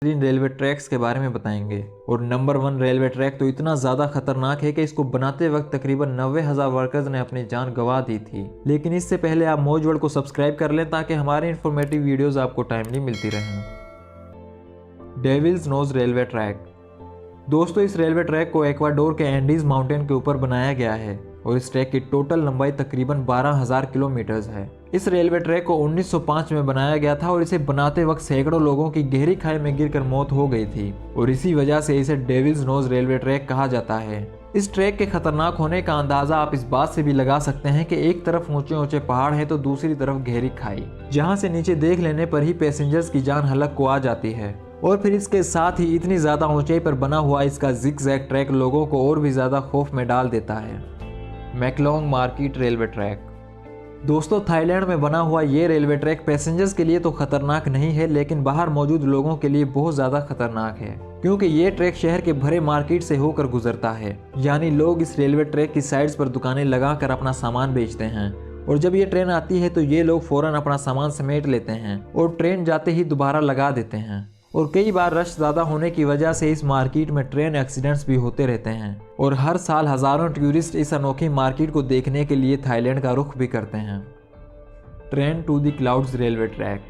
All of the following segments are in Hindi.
रेलवे ट्रैक्स के बारे में बताएंगे। और नंबर 1 रेलवे ट्रैक तो इतना ज़्यादा खतरनाक है कि इसको बनाते वक्त तकरीबन 90,000 वर्कर्स ने अपनी जान गंवा दी थी। लेकिन इससे पहले आप मौज वर्ल्ड को सब्सक्राइब कर लें ताकि हमारी इन्फॉर्मेटिव वीडियोस आपको टाइमली मिलती रहें। Devil's Nose railway track. दोस्तों, इस रेलवे ट्रैक को इक्वाडोर के एंडीज माउंटेन के ऊपर बनाया गया है और इस ट्रैक की टोटल लंबाई तकरीबन 12,000 किलोमीटर है। इस रेलवे ट्रैक को 1905 में बनाया गया था और इसे बनाते वक्त सैकड़ों लोगों की गहरी खाई में गिरकर मौत हो गई थी और इसी वजह से इसे डेविल्स नोज रेलवे ट्रैक कहा जाता है। इस ट्रैक के खतरनाक होने का अंदाजा आप इस बात से भी लगा सकते हैं कि एक तरफ ऊंचे ऊंचे पहाड़ है तो दूसरी तरफ गहरी खाई, जहां से नीचे देख लेने पर ही पैसेंजर्स की जान हलक को आ जाती है। और फिर इसके साथ ही इतनी ज़्यादा ऊंचाई पर बना हुआ इसका जिग-जैग ट्रैक लोगों को और भी ज़्यादा खौफ में डाल देता है। मैकलोंग मार्केट रेलवे ट्रैक। दोस्तों, थाईलैंड में बना हुआ ये रेलवे ट्रैक पैसेंजर्स के लिए तो खतरनाक नहीं है, लेकिन बाहर मौजूद लोगों के लिए बहुत ज़्यादा खतरनाक है, क्योंकि ये ट्रैक शहर के भरे मार्केट से होकर गुजरता है। यानी लोग इस रेलवे ट्रैक की साइड्स पर दुकानें लगाकर अपना सामान बेचते हैं और जब ये ट्रेन आती है तो ये लोग फौरन अपना सामान समेट लेते हैं और ट्रेन जाते ही दोबारा लगा देते हैं। और कई बार रश ज़्यादा होने की वजह से इस मार्केट में ट्रेन एक्सीडेंट्स भी होते रहते हैं और हर साल हज़ारों टूरिस्ट इस अनोखी मार्केट को देखने के लिए थाईलैंड का रुख भी करते हैं। Train to the clouds railway track.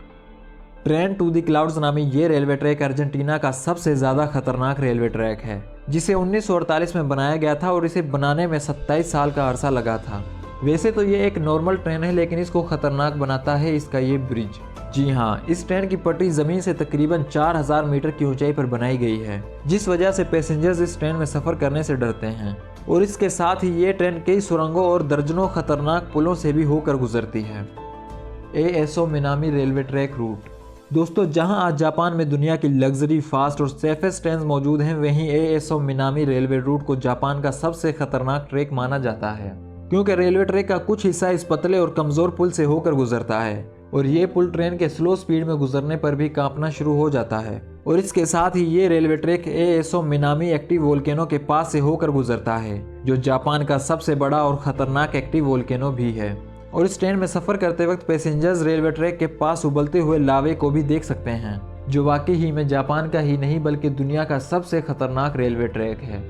Train to the clouds नामी ये रेलवे ट्रैक अर्जेंटीना का सबसे ज़्यादा खतरनाक रेलवे ट्रैक है, जिसे 1948 में बनाया गया था और इसे बनाने में 27 साल का अरसा लगा था। वैसे तो ये एक नॉर्मल ट्रेन है, लेकिन इसको खतरनाक बनाता है इसका ये ब्रिज। जी हाँ, इस ट्रेन की पटरी ज़मीन से तकरीबन 4000 मीटर की ऊंचाई पर बनाई गई है, जिस वजह से पैसेंजर्स इस ट्रेन में सफ़र करने से डरते हैं। और इसके साथ ही ये ट्रेन कई सुरंगों और दर्जनों खतरनाक पुलों से भी होकर गुजरती है। ASO Minami railway track route. दोस्तों, जहां आज जापान में दुनिया की लग्जरी, फास्ट और सेफेस्ट ट्रेन मौजूद हैं, वहीं एएसओ मिनामी रेलवे रूट को जापान का सबसे खतरनाक ट्रैक माना जाता है, क्योंकि रेलवे ट्रैक का कुछ हिस्सा इस पतले और कमज़ोर पुल से होकर गुजरता है और ये पुल ट्रेन के स्लो स्पीड में गुजरने पर भी कांपना शुरू हो जाता है। और इसके साथ ही ये railway track ASO Minami active volcano के पास से होकर गुजरता है, जो जापान का सबसे बड़ा और ख़तरनाक एक्टिव वोल्केनो भी है। और इस ट्रेन में सफ़र करते वक्त पैसेंजर्स रेलवे ट्रैक के पास उबलते हुए लावे को भी देख सकते हैं, जो वाकई ही में जापान का ही नहीं बल्कि दुनिया का सबसे खतरनाक रेलवे ट्रैक है।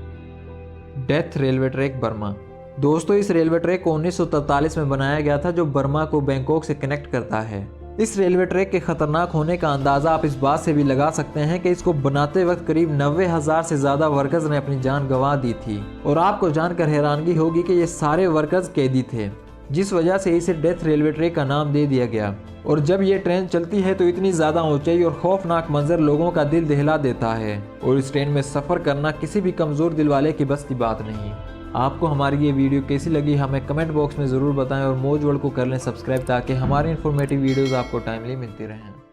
Death railway track Burma. दोस्तों, इस रेलवे ट्रैक को 1943 में बनाया गया था, जो बर्मा को बैंकॉक से कनेक्ट करता है। इस रेलवे ट्रैक के खतरनाक होने का अंदाज़ा आप इस बात से भी लगा सकते हैं कि इसको बनाते वक्त करीब 90,000 से ज़्यादा वर्कर्स ने अपनी जान गंवा दी थी। और आपको जानकर हैरानगी होगी कि ये सारे वर्कर्स कैदी थे, जिस वजह से इसे डेथ रेलवे ट्रैक का नाम दे दिया गया। और जब ये ट्रेन चलती है तो इतनी ज़्यादा ऊंचाई और खौफनाक मंजर लोगों का दिल दहला देता है और इस ट्रेन में सफ़र करना किसी भी कमज़ोर दिल वाले की बस की बात नहीं। आपको हमारी ये वीडियो कैसी लगी हमें कमेंट बॉक्स में ज़रूर बताएं और मौज वर्ल्ड को कर लें सब्सक्राइब ताकि हमारी इन्फॉर्मेटिव वीडियोज़ आपको टाइमली मिलती रहें।